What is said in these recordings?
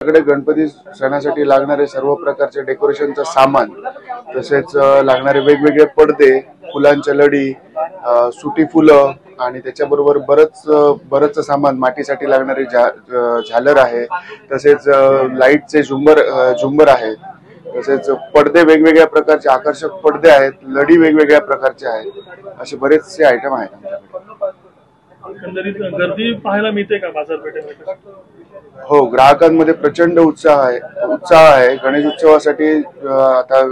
आमच्याकडे गणपती सणासाठी लागणारे सर्व प्रकारचे डेकोरेशनचं सामान, तसेच लागणारे वेगवेगळे पडदे, फुलांच्या लडी, सुटी फुलं आणि त्याच्याबरोबर बरंच सामान, मातीसाठी लागणारे झालर आहे, तसेच लाईटचे झुंबर आहेत, तसेच पडदे वेगवेगळ्या प्रकारचे आकर्षक पडदे आहेत, लडी वेगवेगळ्या प्रकारचे आहेत, असे बरेचसे आयटम आहेत आमच्याकडे। एकंदरीत गर्दी पाहायला मिळते का बाजारपेठेमध्ये? हो, ग्राहकांमध्ये प्रचंड उत्साह आहे। गणेश उत्सवासाठी आता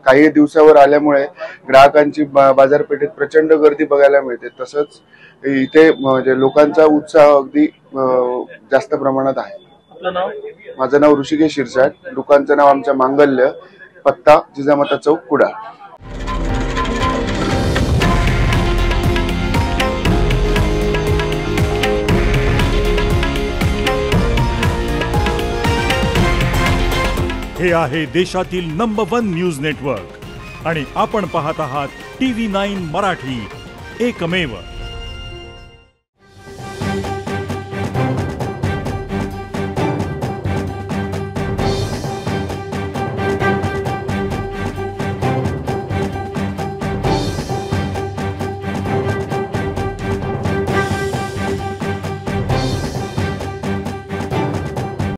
काही दिवसावर आल्यामुळे ग्राहकांची बाजारपेठेत प्रचंड गर्दी बघायला मिळते। तसंच इथे म्हणजे लोकांचा उत्साह अगदी जास्त प्रमाणात आहे। आपलं नाव? माझं नाव ऋषिकेश शिरसाट, दुकानचं नाव आमच्या मांगल्य, पत्ता जिजामाता चौक, कुडाळ। हे आहे देशातील नंबर 1 न्यूज नेटवर्क आणि आपण पाहत आहात TV9 मराठी, एकमेव।